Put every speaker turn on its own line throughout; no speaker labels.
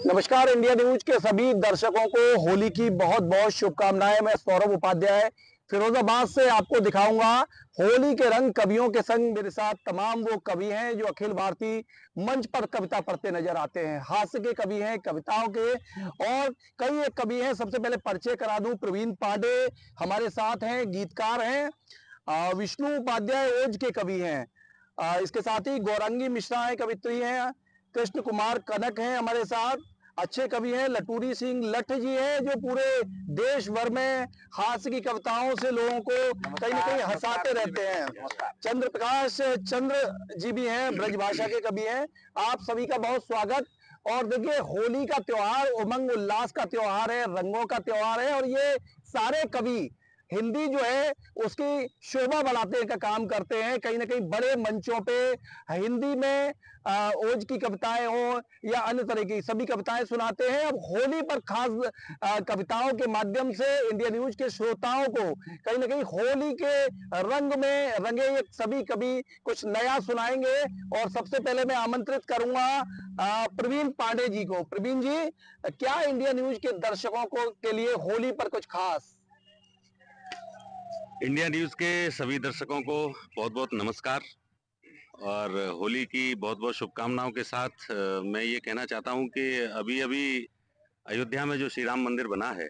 नमस्कार। India news के सभी दर्शकों को होली की बहुत बहुत शुभकामनाएं। मैं सौरभ उपाध्याय फिरोजाबाद से आपको दिखाऊंगा होली के रंग। कवियों के संग मेरे साथ तमाम वो कवि हैं जो अखिल भारतीय मंच पर कविता पढ़ते नजर आते हैं। हास्य के कवि हैं, कविताओं के, और कई एक कवि हैं। सबसे पहले परिचय करा दूं, प्रवीण पांडे हमारे साथ हैं, गीतकार हैं। विष्णु उपाध्याय ओज के कवि हैं। इसके साथ ही गौरांगी मिश्रा है, कवित्री हैं। कृष्ण कुमार कनक हैं हमारे साथ, अच्छे कवि हैं। लटूरी सिंह लठ जी हैं जो पूरे देश भर में हास्य की कविताओं से लोगों को कहीं ना कहीं हंसाते रहते हैं। चंद्र प्रकाश चंद्र जी भी हैं, ब्रजभाषा के कवि हैं। आप सभी का बहुत स्वागत। और देखिए, होली का त्योहार उमंग उल्लास का त्योहार है, रंगों का त्योहार है, और ये सारे कवि हिंदी जो है उसकी शोभा बढ़ाने का काम करते हैं। कहीं ना कहीं बड़े मंचों पे हिंदी में ओज की कविताएं हो या अन्य तरह की सभी कविताएं सुनाते हैं। अब होली पर खास कविताओं के माध्यम से इंडिया न्यूज के श्रोताओं को कहीं ना कहीं होली के रंग में रंगे ये सभी कवि कुछ नया सुनाएंगे। और सबसे पहले मैं आमंत्रित करूंगा प्रवीण पांडे जी को। प्रवीण जी, क्या इंडिया न्यूज के दर्शकों को के लिए होली पर कुछ खास?
इंडिया न्यूज के सभी दर्शकों को बहुत बहुत नमस्कार और होली की बहुत बहुत शुभकामनाओं के साथ मैं ये कहना चाहता हूँ कि अभी अभी अयोध्या में जो श्री राम मंदिर बना है,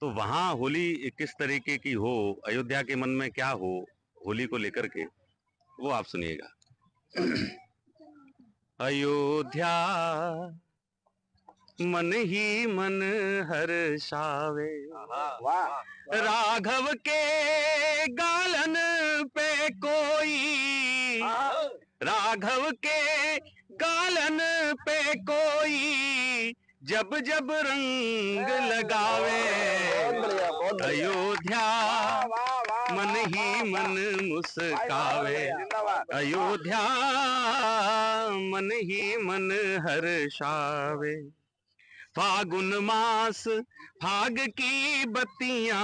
तो वहाँ होली किस तरीके की हो, अयोध्या के मन में क्या हो होली को लेकर के, वो आप सुनिएगा। अयोध्या मन ही मन हर्षावे, राघव के गालन पे कोई, राघव के गालन पे कोई जब जब रंग लगावे, अयोध्या मन ही मन मुस्कावे, अयोध्या मन ही मन हर्षावे। फागुन मास फाग की बत्तियां,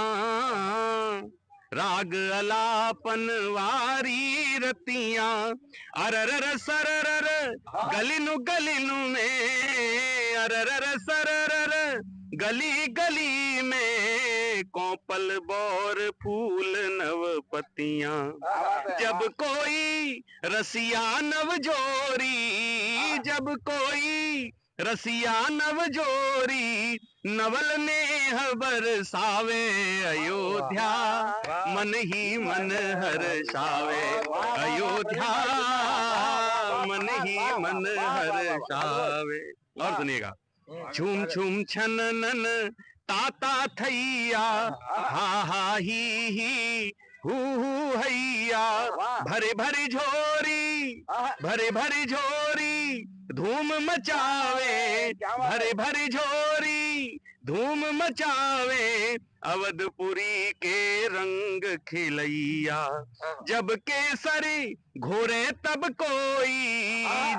राग अलापन वारी रतियां, अररर सररर गलिनु गलिनु में, अररर सररर गली गली में, कोपल बोर फूल नव पत्तियां, जब कोई रसिया नव जोरी, जब कोई रसिया नव जोरी, नवल नेह बरसावे, अयोध्या मन ही मन हर्षावे, अयोध्या मन ही मन हर्षावे। और सुनिएगा, झूम झूम छननन ताता थैया, हा हा ही हू हैया, भरे भरे झोरी, भरे भरे झोरी धूम मचावे, भरे भरे झोरी धूम मचावे, अवधपुरी के रंग खिलैया, जब केसरी घोरे तब कोई,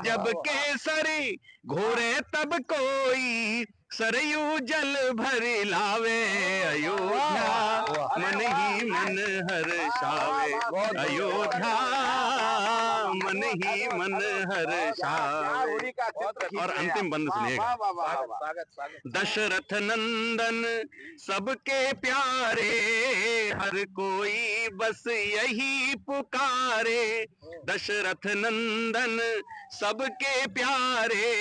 जब केसरी घोरे तब कोई, सरयू जल भर लावे, अयोध्या मन ही मन हर्षावे, अयोध्या मन ही मन हर्षावे। और अंतिम बंद सुनिएगा, दशरथ नंदन सबके प्यारे, हर कोई बस यही पुकारे, दशरथ नंदन सबके प्यारे,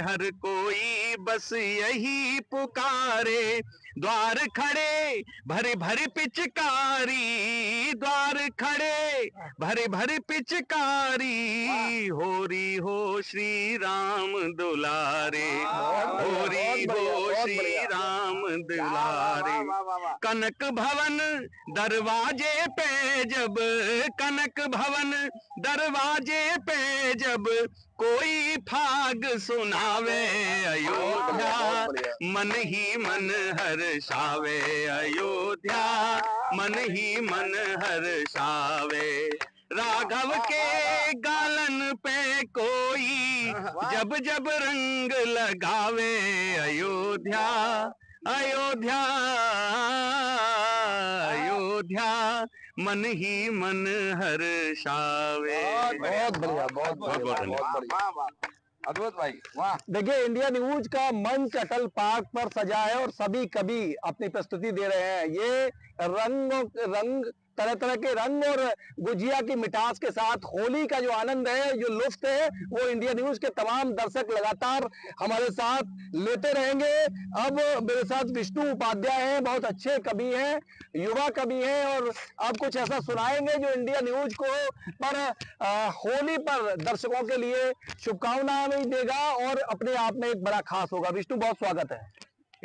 हर कोई बस यही पुकारे, द्वार खड़े भरे भरे पिचकारी, द्वार खड़े भरे भरे पिचकारी, होरी हो श्री राम दुलारे, होरी हो श्री राम दुलारे। कनक भवन दरवाजे पे जब, कनक भवन दरवाजे पे जब कोई फाग सुनावे, अयोध्या मन ही मन हर्षावे, अयोध्या मन ही मन हर्षावे, राघव के गालन पे कोई जब जब रंग लगावे, अयोध्या अयोध्या अयोध्या मन ही मन हर्षावे।
बहुत बढ़िया, बहुत
बहुत
बढ़िया, बहुत बढ़िया।
अद्भुत भाई, वाह।
देखिए, इंडिया न्यूज का मंच अटल पार्क पर सजा है और सभी कवि अपनी प्रस्तुति दे रहे हैं। ये रंग तरह तरह के रंग और गुजिया की मिठास के साथ होली का जो आनंद है, जो लुत्फ है, वो इंडिया न्यूज के तमाम दर्शक लगातार हमारे साथ लेते रहेंगे। अब मेरे साथ विष्णु उपाध्याय हैं, बहुत अच्छे कवि हैं, युवा कवि हैं, और अब कुछ ऐसा सुनाएंगे जो इंडिया न्यूज को पर होली पर दर्शकों के लिए शुभकामनाएं भी देगा और अपने आप में एक बड़ा खास होगा। विष्णु, बहुत स्वागत है।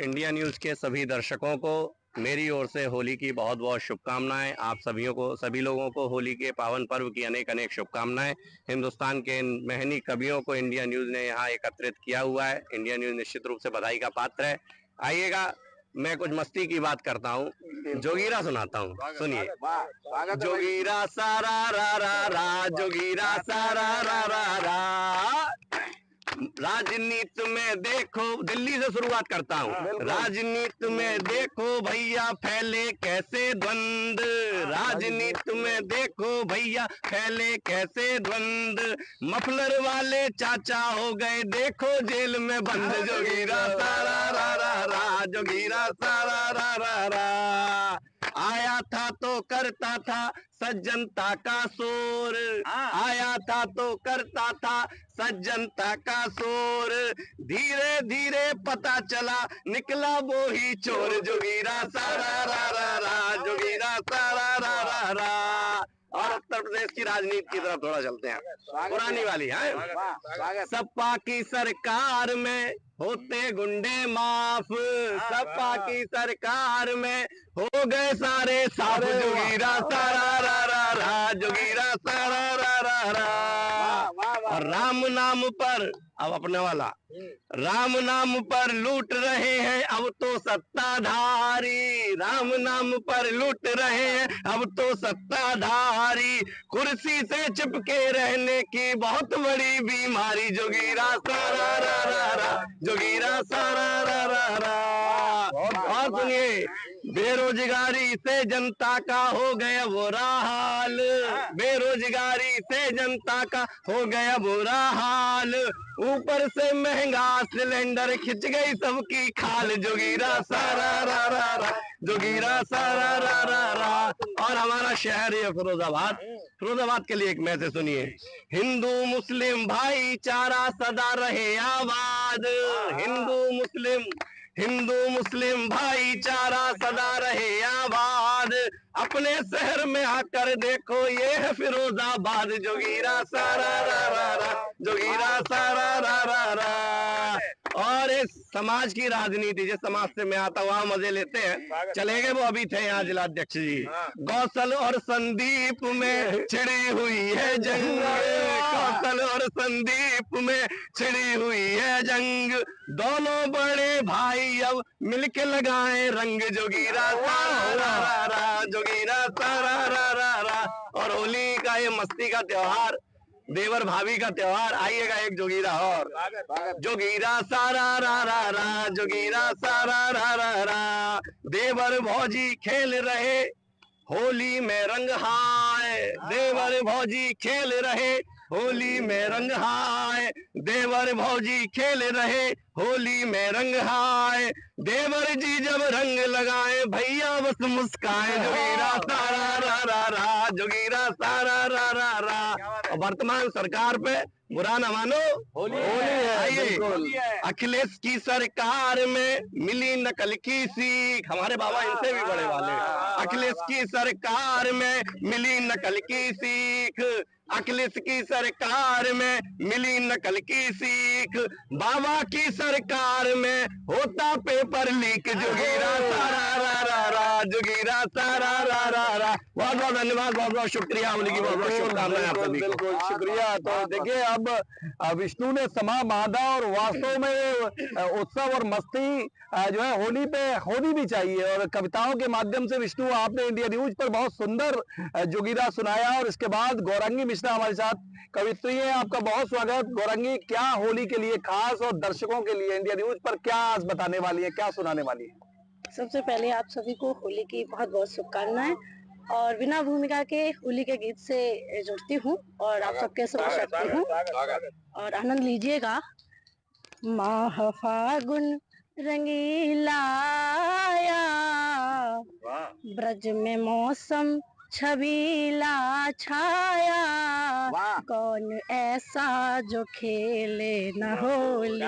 इंडिया न्यूज के सभी दर्शकों को मेरी ओर से होली की बहुत बहुत शुभकामनाएं। आप सभी लोगों को होली के पावन पर्व की अनेक अनेक शुभकामनाएं। हिंदुस्तान के मेहनी कवियों को इंडिया न्यूज ने यहाँ एकत्रित किया हुआ है। इंडिया न्यूज निश्चित रूप से बधाई का पात्र है। आइएगा, मैं कुछ मस्ती की बात करता हूँ, जोगीरा सुनाता हूँ, सुनिए। जोगीरा सारा रा रा रा, जोगीरा सारा रा रा रा। राजनीति में देखो, दिल्ली से शुरुआत करता हूँ। राजनीति में देखो भैया फैले कैसे द्वंद, राजनीति में देखो भैया फैले कैसे द्वंद। मफलर वाले चाचा हो गए देखो जेल में बंद। जोगीरा सारा रा रा रा, जोगीरा सारा रा रा रा। आया था तो करता था सज्जनता का शोर, आया था तो करता था सज्जनता का शोर। धीरे धीरे पता चला निकला वो ही चोर। जोगीरा सारा रा रा रा, जोगीरा सारा रा रा रा। और उत्तर प्रदेश की राजनीति की तरफ थोड़ा चलते हैं, पुरानी वाली है। सपा की सरकार में होते गुंडे माफ, सपा की सरकार में हो गए सारे साफ। जोगीरा सारा रा रा रा, जोगीरा सारा रा रा रा। और राम नाम पर, अब अपने वाला, राम नाम पर लूट रहे हैं अब तो सत्ताधारी, राम नाम पर लूट रहे हैं अब तो सत्ताधारी। कुर्सी से चिपके रहने की बहुत बड़ी बीमारी। जोगीरा सारा रा रा रा, जोगीरा सारा रा रा रा। और सुनिए, बेरोजगारी से जनता का हो गया बुरा हाल, बेरोजगारी से जनता का हो गया बुरा हाल। ऊपर से महंगा सिलेंडर खिंच गई सबकी खाल। जोगीरा सारा रा रा रा, जोगीरा सारा रा रा रा। और हमारा शहर है फिरोजाबाद, फिरोजाबाद के लिए एक मैसेज सुनिए। हिंदू मुस्लिम भाईचारा सदा रहे आबाद, हिंदू मुस्लिम भाईचारा सदा रहे आबाद। अपने शहर में आकर देखो ये है फिरोजाबाद। जोगीरा सारा रा रा रा, जोगीरा सारा रा रा रा। और इस समाज की राजनीति, जिस समाज से मैं आता वहां मजे लेते हैं, चले गए, वो अभी थे यहाँ जिलाध्यक्ष जी। कौशल और संदीप में छिड़ी हुई है जंग, कौशल और संदीप में छिड़ी हुई है जंग। दोनों बड़े भाई अब मिलके लगाए रंग। जोगीरा सारा रा रा रा, जोगीरा सारा रा रा रा। और होली का ये मस्ती का त्योहार, देवर भाभी का त्योहार, आइएगा एक जोगीरा और। जोगीरा सारा रा रा रा, जोगीरा सारा रा रा रा। देवर भौजी खेल रहे होली में रंग हाय, देवर भौजी खेल रहे होली में रंग हाय। देवर भौजी खेल रहे होली में रंग हाय। देवर जी जब रंग लगाए भैया बस मुस्काए। जोगीरा सारा रा रा रा, जोगीरा सारा रा रा रा। और वर्तमान सरकार पे बुरा न मानो, होली है। आइए, अखिलेश की सरकार में मिली नकल की सीख, हमारे बाबा इनसे भी बड़े वाले। अखिलेश की सरकार में मिली नकल की सीख, अखिलेश की सरकार में मिली नकल की सीख। बाबा की सरकार में होता पेपर लीक। जोगीरा सारा रा रा रा, जोगीरा सारा रा रा रा। बहुत बहुत धन्यवाद, बहुत बहुत शुक्रिया, होली की बहुत बहुत शुभकामनाएं आप सभी को।
बिल्कुल शुक्रिया। तो देखिए, अब विष्णु ने समा बांधा और वास्तव में उत्सव और मस्ती जो है होली पे होनी भी चाहिए। और कविताओं के माध्यम से विष्णु, आपने इंडिया न्यूज पर बहुत सुंदर जोगीरा सुनाया। और इसके बाद गौरांगी मिश्रा हमारे साथ कवित्री है, आपका बहुत स्वागत। गौरांगी, क्या होली के लिए खास और दर्शकों के लिए इंडिया न्यूज पर क्या आज बताने वाली है, क्या सुनाने वाली है?
सबसे पहले आप सभी को होली की बहुत बहुत शुभकामनाएं।
और बिना भूमिका के होली के गीत से जुड़ती हूँ और आप सबके समक्ष रखती हूँ और आनंद लीजिएगा। माह फागुन रंगीला आया, ब्रज में मौसम छबीला छाया, कौन ऐसा जो खेले न होली,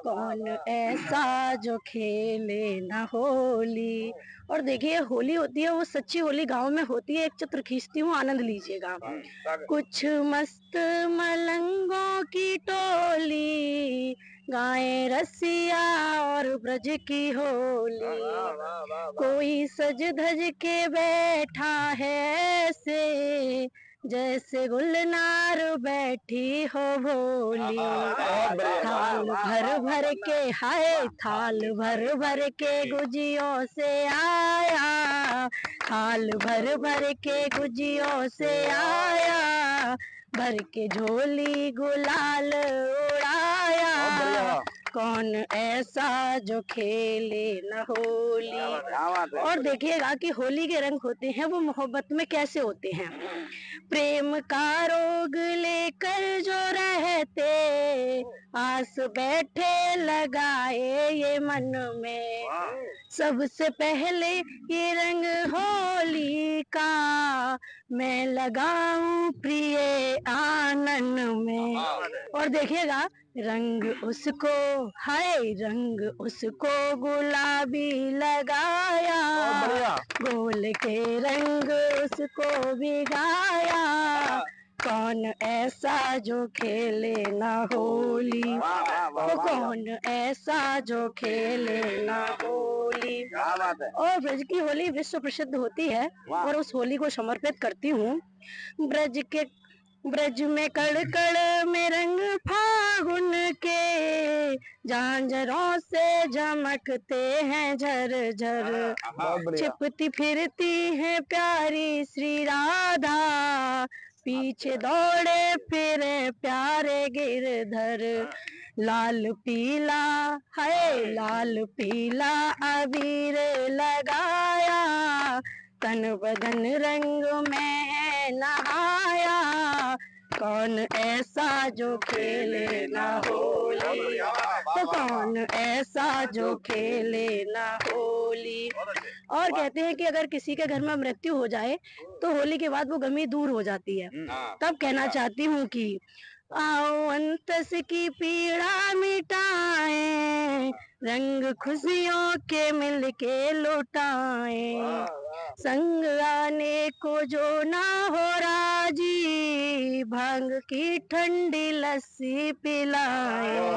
कौन ऐसा जो खेले न होली। और देखिए होली होती है वो सच्ची होली गांव में होती है। एक चित्र खींचती हूँ, आनंद लीजिएगा। कुछ मस्त मलंगों की टोली गाए रसिया और ब्रज की होली, कोई सज धज के बैठा है से जैसे गुलनार बैठी हो भोली। थाल भर भर के हाय, थाल भर भर के गुजियों से आया, थाल भर भर के गुजियों से आया, भर के झोली गुलाल उड़ाया, कौन ऐसा जो खेले न होली। और देखिएगा कि होली के रंग होते हैं वो मोहब्बत में कैसे होते हैं। प्रेम का रोग लेकर जो रहते, आस बैठे लगाए ये मन में, सबसे पहले ये रंग होली का मैं लगाऊं प्रिय आनन में। और देखिएगा रंग उसको हाय, रंग उसको गुलाबी लगाया, गोल के रंग उसको भिगाया, कौन ऐसा जो खेले ना होली, तो कौन ऐसा जो खेले ना होली। और ब्रज की होली विश्व प्रसिद्ध होती है और उस होली को समर्पित करती हूँ। ब्रज में कड़ कड़ में रंग फागुन के, झांझरों से झमकते हैं झर झर, छिपती फिरती है प्यारी श्री राधा, पीछे दौड़े फिरे प्यारे गिरधर, लाल पीला है लाल पीला अबीर लगाया, तन बदन रंग में नहाया, कौन ऐसा जो खेले ना होली, तो कौन ऐसा जो खेले ना होली। और कहते हैं कि अगर किसी के घर में मृत्यु हो जाए तो होली के बाद वो गमी दूर हो जाती है। तब कहना चाहती हूँ कि आओ अंतस की पीड़ा मिटाएं, रंग खुशियों के मिल के लुटाएं, संग आने को जो ना हो राजी, भांग की ठंडी लस्सी पिलाएं,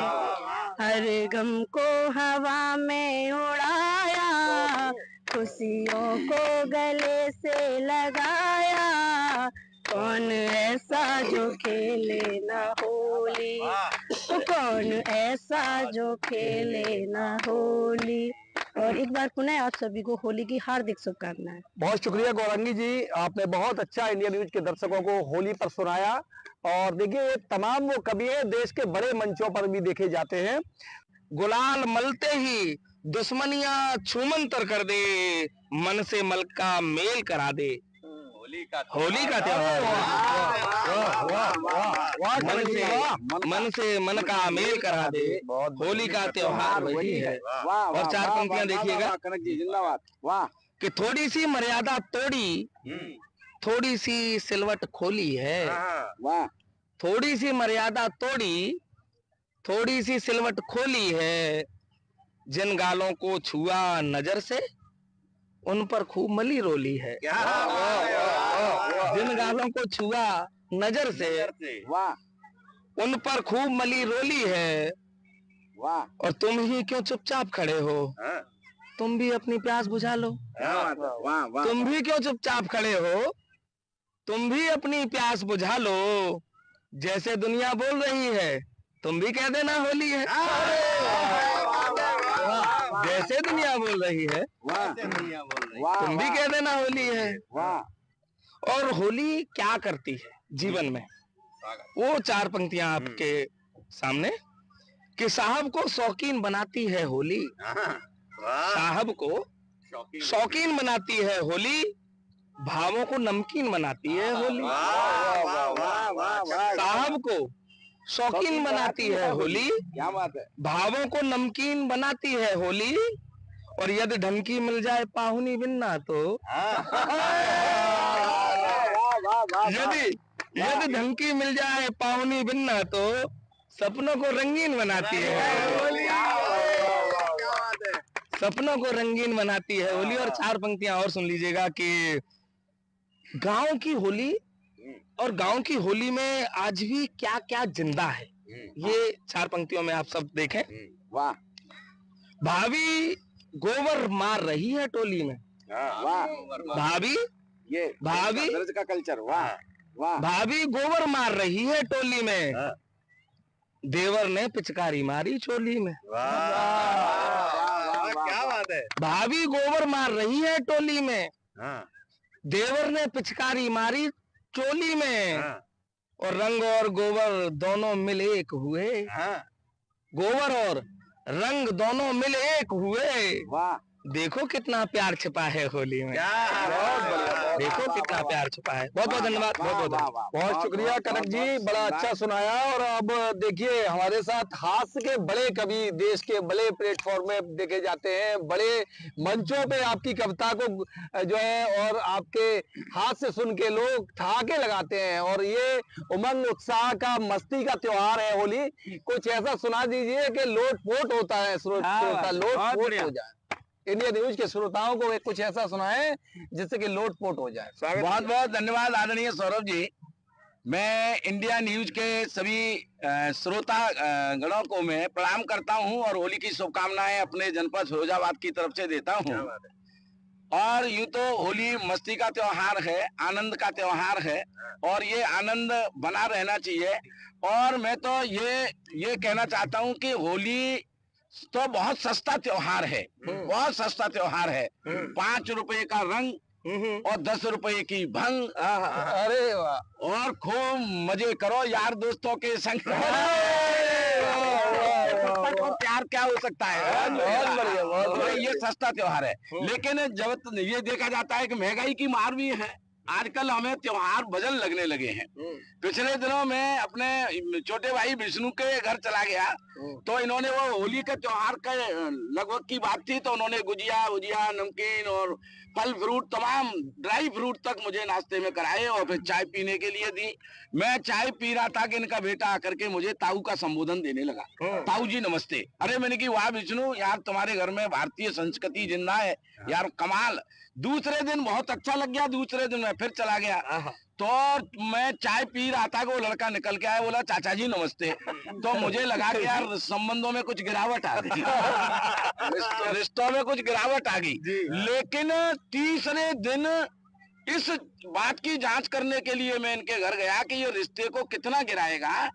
हर गम को हवा में उड़ाया, खुशियों को गले से लगाया, कौन ऐसा जो खेले ना होली, तो कौन ऐसा जो खेले ना होली। और एक बार पुनः आप सभी को होली की हार्दिक शुभकामनाएं।
बहुत शुक्रिया गौरंगी जी, आपने बहुत अच्छा इंडिया न्यूज के दर्शकों को होली पर सुनाया। और देखिए ये तमाम वो कवि हैं देश के बड़े मंचों पर भी देखे जाते हैं।
गुलाल मलते ही दुश्मनियां छूमंतर कर दे, मन से मल का मेल करा दे। होली का त्योहार मन से मन का मेल करा दे, होली का त्योहार वही है। और चार पंक्तियां देखिएगा।
कनक जी जिंदाबाद। वाह।
कि थोड़ी सी मर्यादा तोड़ी, थोड़ी सी सिलवट खोली है।
वाह।
थोड़ी सी मर्यादा तोड़ी, थोड़ी सी सिलवट खोली है, जिन गालों को छुआ नजर से उन पर खूब मली रोली है। जिन गालों को छुआ नजर से
वाह
उन पर खूब मली रोली है।
वाह।
और तुम ही क्यों चुपचाप खड़े हो, तुम भी अपनी प्यास बुझा लो।
वाह वाह।
तुम भी क्यों चुपचाप खड़े हो, तुम भी अपनी प्यास बुझा लो। जैसे दुनिया बोल रही है तुम भी कह देना होली है। जैसे दुनिया बोल रही है तुम भी कह देना होली है।
वाह।
और होली क्या करती है जीवन में, वो चार पंक्तियां आपके सामने। कि साहब को शौकीन बनाती है होली, साहब को शौकीन बनाती है होली, भावों को नमकीन बनाती है होली। साहब को शौकीन बनाती है होली।
क्या बात है।
भावों को नमकीन बनाती है होली। और यदि ढंकी मिल जाए पाहुनी बिन्ना तो यदि ढंकी मिल जाए पाहुनी बिन्ना तो सपनों को रंगीन बनाती है। सपनों को रंगीन बनाती है होली। और 4 पंक्तियां और सुन लीजिएगा कि गांव की होली और गांव की होली में आज भी क्या क्या जिंदा है, ये 4 पंक्तियों में आप सब देखें।
वाह
भाभी गोबर मार रही है टोली में।
वाह
भाभी
ये
भाभी
ब्रज का कल्चर। वाह वाह
भाभी गोबर मार रही है टोली में। देवर ने पिचकारी मारी चोली में।
क्या बात है।
भाभी गोबर मार रही है टोली में। देवर ने पिचकारी मारी चोली में। और रंग और गोबर दोनों मिल एक हुए। गोबर और रंग दोनों मिल एक हुए।
वाह
देखो कितना प्यार छिपा है होली में। देखो कितना प्यार छिपा है। बहुत बहुत धन्यवाद। बहुत बहुत
बहुत शुक्रिया कनक जी, बड़ा अच्छा सुनाया। और अब देखिए हमारे साथ हास्य के बड़े कवि देश के बड़े प्लेटफॉर्म में देखे जाते हैं, बड़े मंचों पे आपकी कविता को जो है और आपके हाथ से सुन के लोग ठहाके लगाते हैं। और ये उमंग उत्साह का मस्ती का त्योहार है होली। कुछ ऐसा सुना दीजिए कि लोट पोट होता है, श्रोता लोट पोट हो जाए। इंडिया न्यूज के श्रोताओं को कुछ ऐसा सुनाएं जिससे कि लोट पोट हो जाए।
बहुत बहुत धन्यवाद आदरणीय सौरभ जी। मैं इंडिया न्यूज के सभी श्रोता गणों को मैं प्रणाम करता हूं और होली की शुभकामनाएं अपने जनपद फिरोजाबाद की तरफ से देता हूं। और यूं तो होली मस्ती का त्योहार है, आनंद का त्योहार है और ये आनंद बना रहना चाहिए। और मैं तो ये कहना चाहता हूं कि होली तो बहुत सस्ता त्योहार है, बहुत सस्ता त्योहार है। 5 रुपए का रंग और 10 रुपए की भंग।
अरे वाह।
और खूब मजे करो यार दोस्तों के संग। प्यार क्या हो सकता है।
बहुत बढ़िया, बहुत बढ़िया।
ये सस्ता त्योहार है। लेकिन जब ये देखा जाता है कि महंगाई की मार भी है, आजकल हमें त्योहार बदल लगने लगे हैं। पिछले दिनों में अपने छोटे भाई विष्णु के घर चला गया तो इन्होंने वो होली के त्योहार का लगभग की बात थी तो उन्होंने गुजिया भुजिया नमकीन और फल फ्रूट तमाम ड्राई फ्रूट तक मुझे नाश्ते में कराए और फिर चाय पीने के लिए दी। मैं चाय पी रहा था कि इनका बेटा आकर के मुझे ताऊ का संबोधन देने लगा। ताऊ जी नमस्ते। अरे मैंने की वाह विष्णु यार तुम्हारे घर में भारतीय संस्कृति जिंदा है यार, कमाल। दूसरे दिन बहुत अच्छा लग गया। दूसरे दिन मैं फिर चला गया तो मैं चाय पी रहा था कि वो लड़का निकल के आया, बोला चाचा जी नमस्ते। तो मुझे लगा कि यार संबंधों में कुछ गिरावट आ गई, रिश्तों में कुछ गिरावट आ गई। लेकिन तीसरे दिन इस बात की जांच करने के लिए मैं इनके घर गया कि ये रिश्ते को कितना गिराएगा।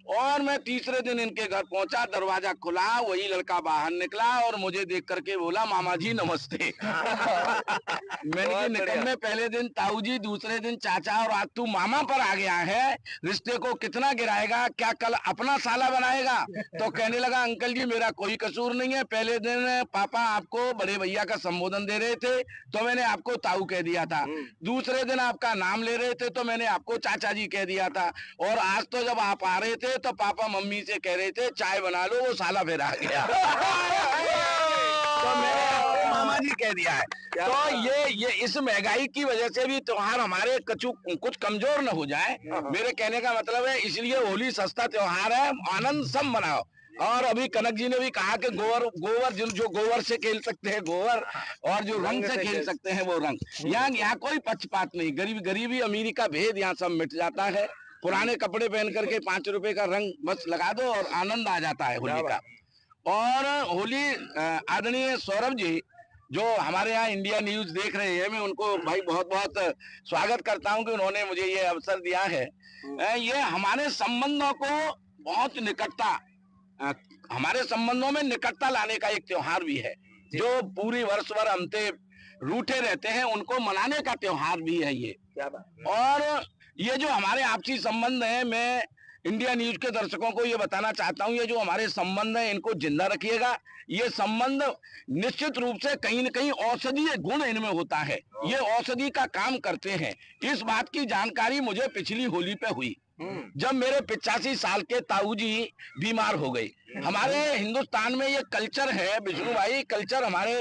और मैं तीसरे दिन इनके घर पहुंचा, दरवाजा खुला, वही लड़का बाहर निकला और मुझे देख करके बोला मामा जी नमस्ते। मैंने कहा निकम्मे, पहले दिन ताऊ जी, दूसरे दिन चाचा और आज तू मामा पर आ गया है। रिश्ते को कितना गिराएगा, क्या कल अपना साला बनाएगा। तो कहने लगा अंकल जी मेरा कोई कसूर नहीं है। पहले दिन पापा आपको बड़े भैया का संबोधन दे रहे थे तो मैंने आपको ताऊ कह दिया था। दूसरे दिन आपका नाम ले रहे थे तो मैंने आपको चाचा जी कह दिया था। और आज तो जब आप आ रहे थे तो पापा मम्मी से कह रहे थे चाय बना लो, वो साला फिर आ गया। तो मैंने आपको मामा जी कह दिया है। तो ये इस महंगाई की वजह से भी त्योहार हमारे कुछ कमजोर न हो जाए, मेरे कहने का मतलब है। इसलिए होली सस्ता त्योहार है, आनंद सब मनाओ। और अभी कनक जी ने भी कहा कि गोवर जो गोवर से खेल सकते हैं गोवर, और जो रंग से खेल सकते हैं वो रंग। यहाँ कोई पक्षपात नहीं, गरीबी अमीरी का भेद यहाँ सब मिट जाता है। पुराने कपड़े पहन करके 5 रुपए का रंग बस लगा दो और आनंद आ जाता है होली का। और होली आदरणीय सौरभ जी जो हमारे यहाँ इंडिया न्यूज देख रहे हैं, मैं उनको भाई बहुत बहुत स्वागत करता हूँ कि उन्होंने मुझे ये अवसर दिया है। ये हमारे संबंधों को बहुत निकटता, हमारे संबंधों में निकटता लाने का एक त्योहार भी है। जो पूरी वर्ष भर हमसे रूठे रहते हैं उनको मनाने का त्योहार भी है ये। और ये जो हमारे आपसी संबंध है, मैं इंडिया न्यूज के दर्शकों को ये बताना चाहता हूँ, ये जो हमारे संबंध है इनको जिंदा रखिएगा। ये संबंध निश्चित रूप से कहीं न कहीं औषधीय गुण इनमें होता है, ये औषधि का काम करते हैं। इस बात की जानकारी मुझे पिछली होली पे हुई, जब मेरे 85 साल के ताऊ जी बीमार हो गए। हमारे हिंदुस्तान में ये कल्चर है विष्णु भाई, कल्चर हमारे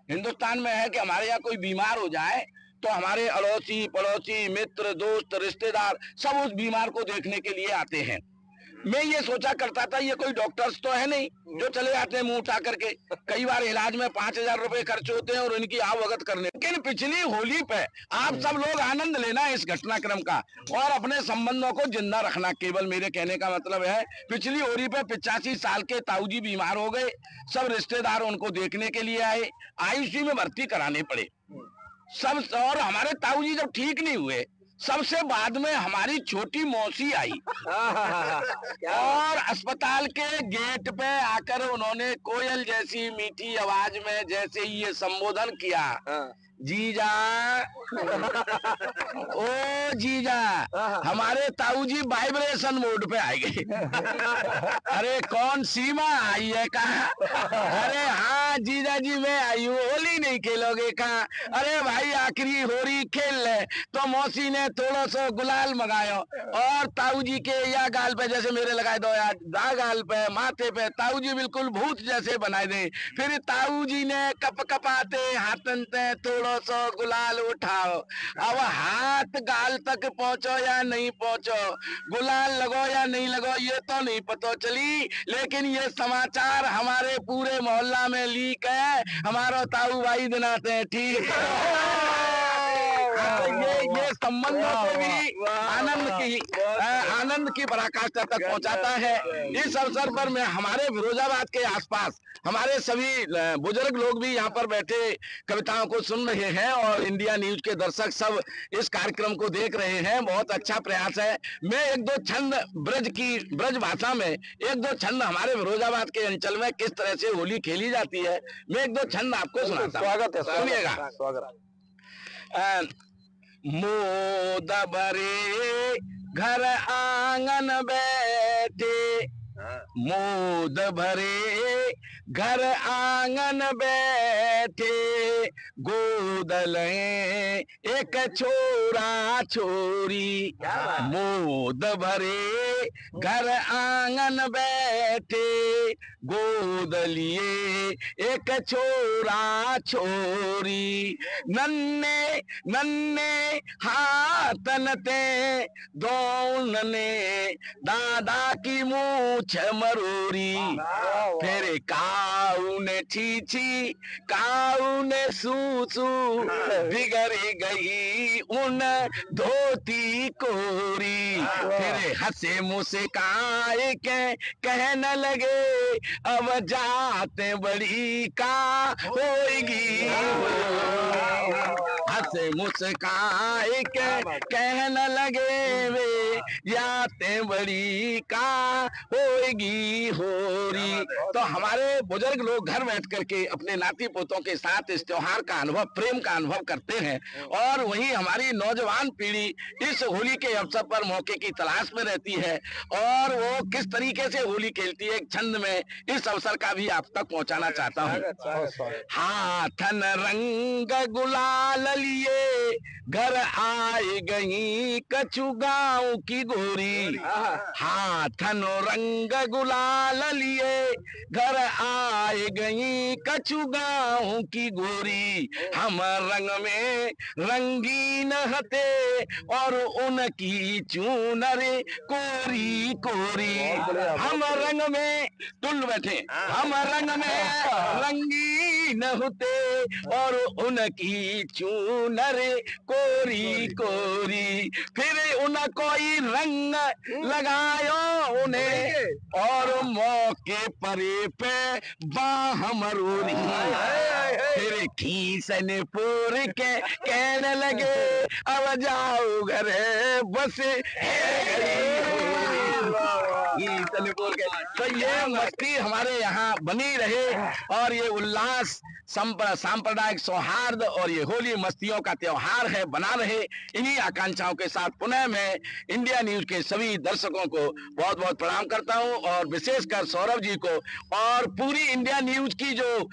हिंदुस्तान में है कि हमारे यहाँ कोई बीमार हो जाए तो हमारे अड़ोसी पड़ोसी मित्र दोस्त रिश्तेदार सब उस बीमार को देखने के लिए आते हैं। मैं ये सोचा करता था ये कोई डॉक्टर्स तो है नहीं जो चले आते हैं मुंह उठा करके, कई बार इलाज में 5,000 रुपए खर्च होते हैं और इनकी आवभगत करने। लेकिन पिछली होली पे आप सब लोग आनंद लेना इस घटनाक्रम का और अपने संबंधों को जिंदा रखना। केवल मेरे कहने का मतलब है, पिछली होली पे 85 साल के ताऊ जी बीमार हो गए, सब रिश्तेदार उनको देखने के लिए आए, आईसीयू में भर्ती कराने पड़े सब। और हमारे ताऊ जी जब ठीक नहीं हुए, सबसे बाद में हमारी छोटी मौसी आई और अस्पताल के गेट पे आकर उन्होंने कोयल जैसी मीठी आवाज में जैसे ही ये संबोधन किया, जीजा ओ जीजा, हमारे ताऊ जी वाइब्रेशन मोड पे आ गए। अरे कौन सीमा आई है कहा? अरे हाँ जीजा जी मैं आई हूँ, होली नहीं खेलोगे कहा? अरे भाई आखिरी होली खेल ले। तो मौसी ने थोड़ा सा गुलाल मंगायो और ताऊ जी के या गाल पे जैसे मेरे लगाए दो यार, दा गाल पे माथे पे ताऊ जी बिल्कुल भूत जैसे बनाए दे। फिर ताऊ जी ने कप कपाते हाथन ते थोड़ा सो गुलाल उठाओ। अब हाथ गाल तक पहुंचो या नहीं पहुंचो, गुलाल लगो या नहीं लगो ये तो नहीं पता चली, लेकिन ये समाचार हमारे पूरे मोहल्ला में लीक है, हमारा ताऊ भाई दिनाते हैं। ठीक ये संबंधों को भी आनंद की पराकाष्ठा तक पहुंचाता है। इस अवसर पर मैं हमारे फिरोजाबाद के आसपास हमारे सभी बुजुर्ग लोग भी यहाँ पर बैठे कविताओं को सुन रहे हैं और इंडिया न्यूज के दर्शक सब इस कार्यक्रम को देख रहे हैं। बहुत अच्छा प्रयास है। मैं एक दो छंद ब्रज भाषा में एक दो छंद हमारे फिरोजाबाद के अंचल में किस तरह से होली खेली जाती है, मैं एक दो छंद आपको सुनाता हूं।
स्वागत है,
सुनिएगा। मोद भरे घर आंगन बैठे, मोद भरे घर आंगन बैठे, गोद लें एक छोरा छोरी। मोद भरे घर आंगन बैठे, गोद लिए एक छोरा छोरी। नन्हे नन्हे हाथन ते दोनों ने दादा की मूछ मरोरी। फिर काऊ ने छीछी काऊ ने सूसू, बिगड़ गई उन धोती कोरी। फिर हंसे मुस्काए के कहने लगे, अब जाते बड़ी का होगी। हंसे मुस्काए के कहने लगे वे, जाते बड़ी का होगी होरी। तो हमारे बुजुर्ग लोग घर बैठ करके अपने नाती पोतों के साथ इस त्योहार का अनुभव, प्रेम का अनुभव करते हैं और वहीं हमारी नौजवान पीढ़ी इस होली के अवसर पर मौके की तलाश में रहती है और वो किस तरीके से होली खेलती है, एक छंद में इस अवसर का भी आप तक पहुंचाना चाहता हूँ। हाथन रंग गुलाल लिए घर आए गई कछु गाँव की गोरी। हाथन रंग गुलाल लिए घर आए गई कछु गाँव की गोरी। हम रंग में रंगीन हते और उनकी चूनर कोरी कोरी। हम रंग में टुल बैठे, हम रंग में रंगीन होते और उनकी चूनर कोरी कोरी। फिर उन कोई रंग लगायो उन्हें और मौके परे पे बाह मरोरी। फिर खीसन पूर के कहने लगे, अब जाओ घर बस चलिए बोल के तो ये मस्ती हमारे यहाँ बनी रहे और ये उल्लास सांप्रदायिक सौहार्द और ये होली मस्तियों का त्योहार है बना रहे। इन्हीं आकांक्षाओं के साथ पुनः मैं इंडिया न्यूज के सभी दर्शकों को बहुत बहुत प्रणाम करता हूं और विशेषकर सौरभ जी को और पूरी इंडिया न्यूज की जो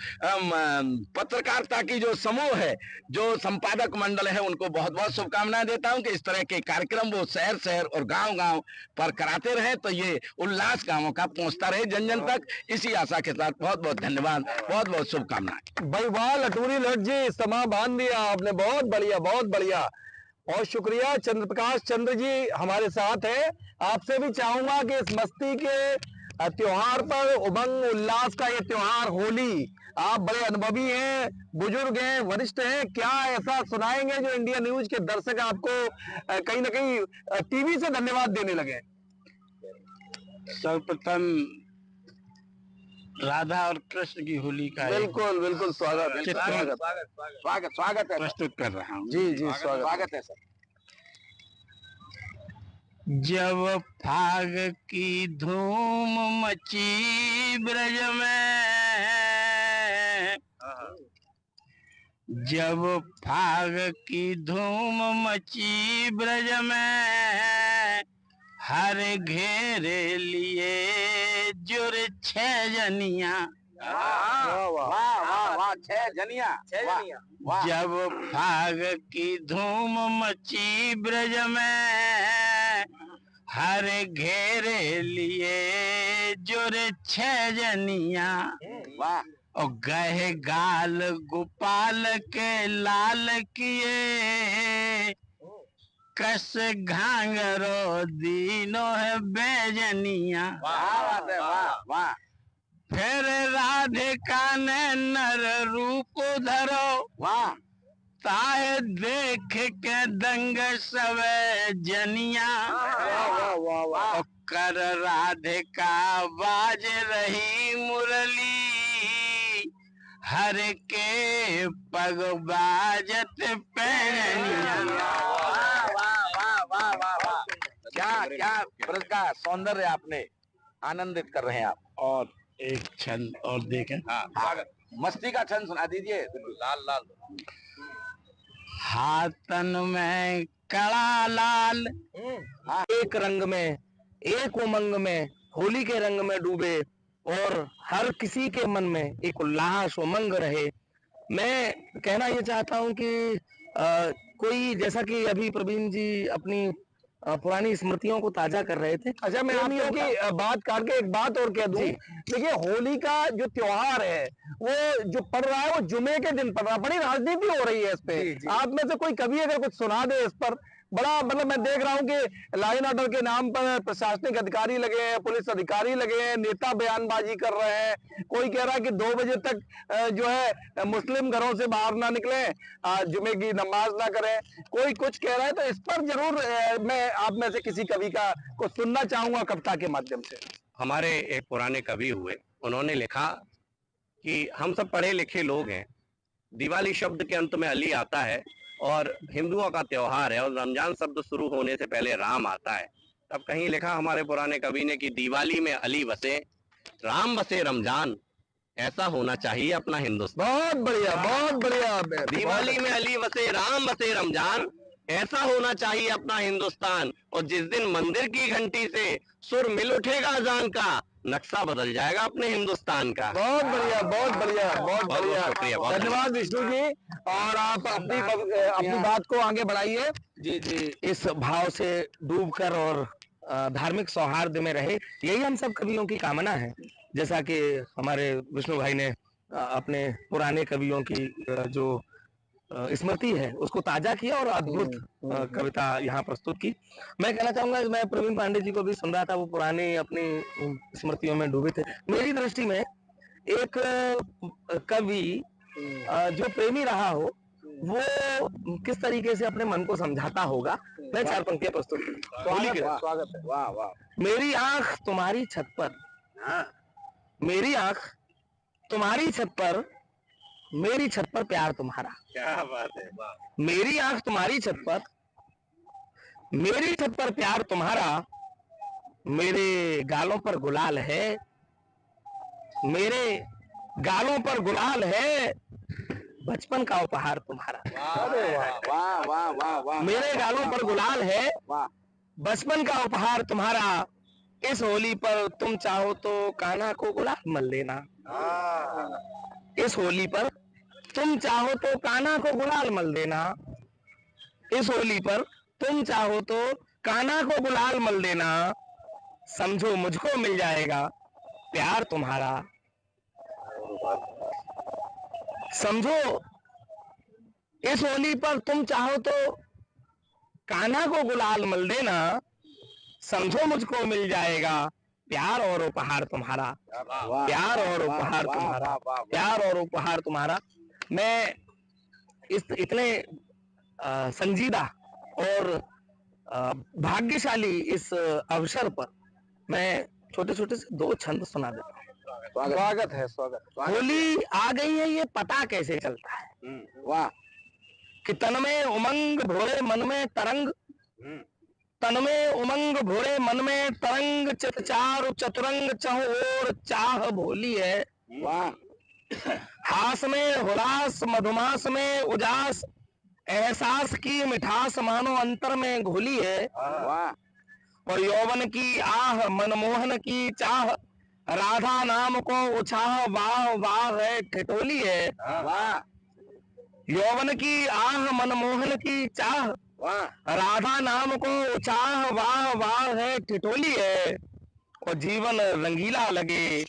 पत्रकारिता की जो समूह है, जो संपादक मंडल है, उनको बहुत बहुत शुभकामनाएं देता हूं कि इस तरह के कार्यक्रम वो शहर शहर और गांव गांव पर कराते रहे तो ये उल्लास गांवों का पहुंचता रहे जन जन तक। इसी आशा के साथ बहुत बहुत धन्यवाद, बहुत बहुत शुभकामनाएं।
भाई वाह लटूरी लट जी, समा बांध दिया आपने, बहुत बढ़िया बहुत बढ़िया। और शुक्रिया चंद्र प्रकाश चंद्र जी हमारे साथ हैं। आपसे भी चाहूंगा कि इस मस्ती के त्योहार पर, उमंग उल्लास का ये त्योहार होली, आप बड़े अनुभवी हैं, बुजुर्ग हैं, वरिष्ठ हैं, क्या ऐसा सुनाएंगे जो इंडिया न्यूज के दर्शक आपको कहीं ना कहीं टीवी से धन्यवाद देने लगे?
सर्वप्रथम राधा और कृष्ण की होली का
बिल्कुल बिल्कुल स्वागत
स्वागत है,
प्रस्तुत कर रहा हूँ।
जी जी
स्वागत है सर।
जब फाग की धूम मची ब्रज में, जब फाग की धूम मची ब्रज में, हर घेरे लिए जुर छह जनिया।
वाह 6 जनिया।
जब फाग की धूम मची ब्रज में, हर घेरे लिए जुर छह जनिया।
वाह
और गहे गाल गोपाल के लाल किए, कस घांगरो दीनो है बेजनिया।
वाह
फिर राधिका ने नर रूप धरो,
वाह
ताहे देख के दंग सवे जनिया। और कर राधिका बाज रही मुरली, हर के पग बाजत पैनिया।
क्या ब्रज का सौंदर्य आपने आनंदित कर रहे हैं आप।
और एक छंद और देखें।
मस्ती का छंद सुना दीजिए। लाल
हाथन में कड़ा लाल,
एक रंग में, एक उमंग में, होली के रंग में डूबे और हर किसी के मन में एक उल्लास उमंग रहे। मैं कहना ये चाहता हूं कि कोई, जैसा कि अभी प्रवीण जी अपनी पुरानी स्मृतियों को ताजा कर रहे थे। अच्छा, मैं आपकी बात काट के एक बात और कह दूं। देखिए, होली का जो त्योहार है वो जो पड़ रहा है वो जुमे के दिन पड़ रहा है। बड़ी राजनीति हो रही है इस पे। आप में से कोई कभी अगर कुछ सुना दे इस पर, बड़ा मतलब मैं देख रहा हूं कि लॉ एंड ऑर्डर के नाम पर प्रशासनिक अधिकारी लगे हैं, पुलिस अधिकारी लगे हैं, नेता बयानबाजी कर रहे हैं। कोई कह रहा है कि 2 बजे तक जो है मुस्लिम घरों से बाहर ना निकले, जुमे की नमाज ना करें, कोई कुछ कह रहा है। तो इस पर जरूर मैं आप में से किसी कवि का को सुनना चाहूंगा कविता के माध्यम से।
हमारे एक पुराने कवि हुए, उन्होंने लिखा कि हम सब पढ़े लिखे लोग हैं, दिवाली शब्द के अंत में अली आता है और हिंदुओं का त्योहार है और रमजान शब्द शुरू होने से पहले राम आता है। तब कहीं लिखा हमारे पुराने कवि ने कि दिवाली में अली बसे, राम बसे रमजान, ऐसा होना चाहिए अपना हिंदुस्तान।
बहुत बढ़िया बहुत बढ़िया।
दिवाली में अली बसे, राम बसे रमजान, ऐसा होना चाहिए अपना हिंदुस्तान। और जिस दिन मंदिर की घंटी से सुर मिल उठेगा अजान का, नक्शा बदल जाएगा अपने हिंदुस्तान का।
बहुत बढ़िया बहुत बढ़िया बहुत बढ़िया।
शुक्रिया, बहुत
धन्यवाद विष्णु जी। और आप अपनी बात को आगे बढ़ाइए।
जी जी,
इस भाव से डूबकर और धार्मिक सौहार्द में रहे, यही हम सब कवियों की कामना है। जैसा कि हमारे विष्णु भाई ने अपने पुराने कवियों की जो स्मृति है उसको ताजा किया और अद्भुत कविता यहाँ प्रस्तुत की। मैं कहना चाहूंगा, मैं प्रवीण पांडे जी को भी सुन रहा था, वो पुरानी अपनी स्मृतियों में डूबे थे। मेरी दृष्टि में एक कवि जो प्रेमी रहा हो वो किस तरीके से अपने मन को समझाता होगा, मैं 4 पंक्तियां प्रस्तुत की।
स्वागत है। वाह वाह।
मेरी आंख तुम्हारी छत पर, मेरी आंख तुम्हारी छत पर, मेरी छत पर प्यार तुम्हारा।
क्या बात है।
मेरी आंख तुम्हारी छत पर, मेरी छत पर प्यार तुम्हारा,
मेरे गालों पर गुलाल है, मेरे गालों पर गुलाल है, बचपन का उपहार तुम्हारा।
वाह वाह वाह वाह।
मेरे गालों पर गुलाल है, बचपन का उपहार तुम्हारा। इस होली पर तुम चाहो तो कान्हा को गुलाल मल लेना। इस होली पर तुम चाहो तो कान्हा को गुलाल मल देना। इस होली पर तुम चाहो तो कान्हा को गुलाल मल देना। समझो मुझको मिल जाएगा प्यार तुम्हारा। समझो इस होली पर तुम चाहो तो कान्हा को गुलाल मल देना। समझो मुझको मिल जाएगा प्यार और उपहार तुम्हारा। प्यार और उपहार तुम्हारा, प्यार और उपहार तुम्हारा। मैं इस इतने संजीदा और भाग्यशाली इस अवसर पर मैं छोटे छोटे से 2 छंद सुना देता हूँ।
स्वागत है, स्वागत।
होली आ गई है ये पता कैसे चलता है?
वाह।
कि तन में उमंग भोरे मन में तरंग, तन में उमंग भोरे मन में तरंग, चित चारु चतुरंग चहु ओर चाह भोली है।
वाह।
हास में हुलास मधुमास में उजास, एहसास की मिठास मानो अंतर में घोली है।
वाह।
और यौवन की आह मनमोहन की चाह, राधा नाम को उछाह वाह वाह है ठिठोली है।
वाह।
यौवन की आह मनमोहन की चाह,
वाह।
राधा नाम को उछाह वाह वाह है ठिठोली है। और जीवन रंगीला लगे,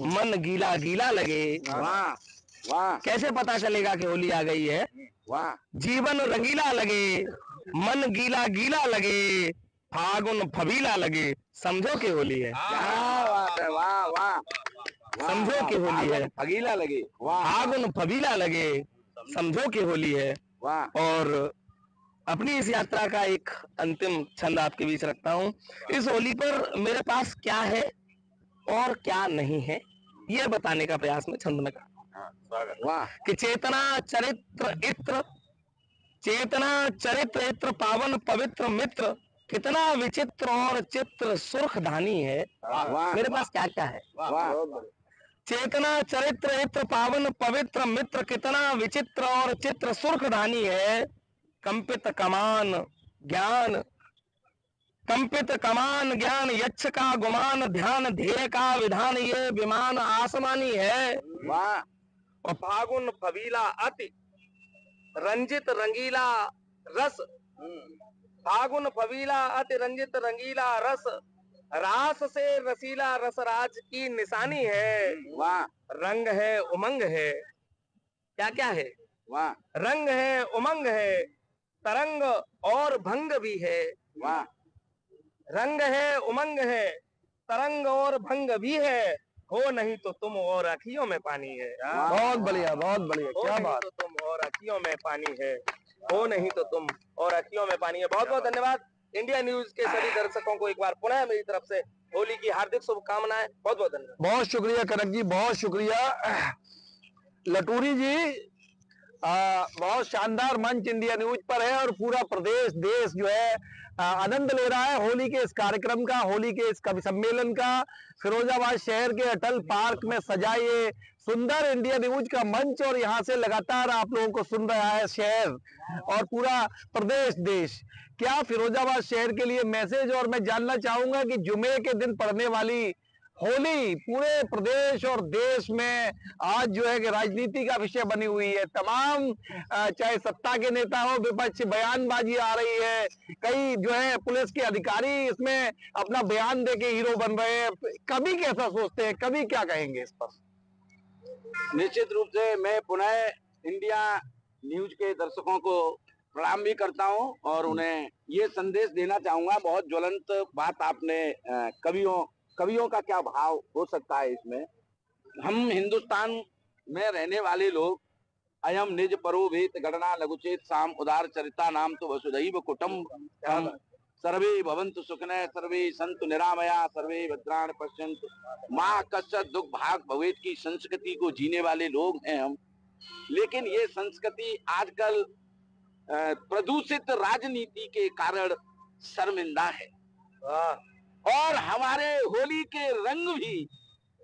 मन गीला गीला लगे।
वाह वाह।
कैसे पता चलेगा कि होली आ गई है?
वाह।
जीवन रंगीला लगे, मन गीला गीला लगे, फागुन फबीला लगे, समझो कि होली है।
क्या बात है। वाह वाह।
समझो कि होली है।
फगीला लगे। वाह।
फागुन फबीला लगे, समझो कि होली है।
वाह।
और अपनी इस यात्रा का एक अंतिम छंद आपके बीच रखता हूँ। इस होली पर मेरे पास क्या है और क्या नहीं है, यह बताने का प्रयास में छंद में करता हूँ।
वाह।
कि चेतना चरित्र इत्र, चेतना चरित्र इत्र पावन पवित्र मित्र, कितना विचित्र और चित्र सुर्ख धानी है।
वाह।
मेरे पास क्या क्या है?
वाह।
चेतना चरित्र इत्र पावन पवित्र मित्र, कितना विचित्र और चित्र सुर्ख धानी है। कंपित कमान ज्ञान, कंपित कमान ज्ञान, यक्ष का गुमान ध्यान, ध्येय का विधान, ये विमान आसमानी है।
वाह।
और फागुन फबीला अति रंजित रंगीला रस, फागुन फबीला अति रंजित रंगीला रस, रास से रसीला रसराज की निशानी है।
वाह।
रंग है उमंग है, क्या क्या है?
वाह।
रंग है उमंग है, तरंग और भंग भी है।
वाह।
रंग है उमंग है, तरंग और भंग भी है। हो नहीं तो तुम और अखियों में पानी है।
बहुत बढ़िया, बहुत बढ़िया,
हो
क्या
नहीं
बात।
तो तुम और अखियों में पानी है। हो नहीं तो तुम और अखियों में पानी है। बहुत बहुत धन्यवाद। इंडिया न्यूज के सभी दर्शकों को एक बार पुनः मेरी तरफ से होली की हार्दिक शुभकामनाएं। बहुत बहुत धन्यवाद।
बहुत शुक्रिया कनक जी, बहुत शुक्रिया। लटूरी जी, बहुत शानदार मंच इंडिया न्यूज पर है और पूरा प्रदेश देश जो है आनंद ले रहा है होली के इस कार्यक्रम का, होली के इस कवि सम्मेलन का। फिरोजाबाद शहर के अटल पार्क में सजा ये सुंदर इंडिया न्यूज का मंच, और यहाँ से लगातार आप लोगों को सुन रहा है शहर और पूरा प्रदेश देश। क्या फिरोजाबाद शहर के लिए मैसेज, और मैं जानना चाहूंगा कि जुमे के दिन पड़ने वाली होली पूरे प्रदेश और देश में आज जो है कि राजनीति का विषय बनी हुई है। तमाम चाहे सत्ता के नेता हो, विपक्ष बयानबाजी आ रही है, कई जो है पुलिस के अधिकारी इसमें अपना बयान देके हीरो बन रहे हैं। कभी कैसा सोचते हैं, कभी क्या कहेंगे इस पर?
निश्चित रूप से मैं पुनः इंडिया न्यूज के दर्शकों को प्रणाम भी करता हूं और उन्हें ये संदेश देना चाहूंगा। बहुत ज्वलंत बात आपने कवियों का क्या भाव हो सकता है इसमें। हम हिंदुस्तान में रहने वाले लोग अयम निज परोभेत गणना लघुचेत साम उदार चरिता नाम तो वसुधैव कुटुंबकम सर्वे भवन्तु सुखिनः सर्वे सन्तु निरामया सर्वे भद्राणि पश्यन्तु मां कश्चित् दुख भाग भवेत् की संस्कृति को जीने वाले लोग हैं हम। लेकिन ये संस्कृति आजकल प्रदूषित राजनीति के कारण शर्मिंदा है। और हमारे होली के रंग भी,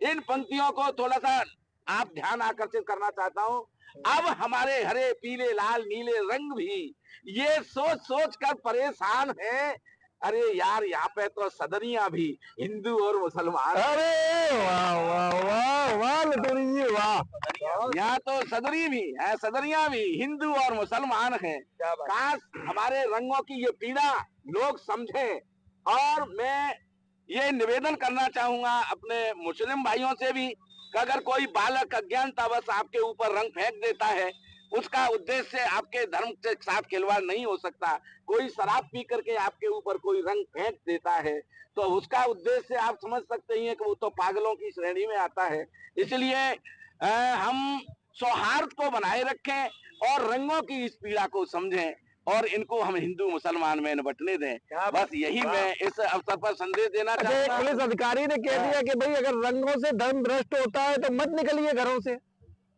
इन पंक्तियों को थोड़ा सा आप ध्यान आकर्षित करना चाहता हूँ। अब हमारे हरे पीले लाल नीले रंग भी ये सोच सोच कर परेशान हैं, अरे यार यहाँ पे तो सदरियां भी हिंदू और मुसलमान।
अरे वाह वाह वाह वाह लटोरी जी वाह।
यहाँ तो सदरी भी है, सदरियां भी हिंदू और मुसलमान हैं। काश हमारे रंगों की ये पीड़ा लोग समझें। और मैं ये निवेदन करना चाहूंगा अपने मुस्लिम भाइयों से भी कि अगर कोई बालक अज्ञानतावश आपके ऊपर रंग फेंक देता है, उसका उद्देश्य आपके धर्म के साथ खिलवाड़ नहीं हो सकता। कोई शराब पी करके आपके ऊपर कोई रंग फेंक देता है तो उसका उद्देश्य आप समझ सकते हैं कि वो तो पागलों की श्रेणी में आता है। इसलिए हम सौहार्द को बनाए रखें और रंगों की इस पीड़ा को समझें और इनको हम हिंदू मुसलमान में निपटने दें। बस यही मैं इस अवसर पर संदेश देना चाहता हूँ।
पुलिस अधिकारी ने कह दिया कि भाई अगर रंगों से धर्म भ्रष्ट होता है तो मत निकलिए घरों से।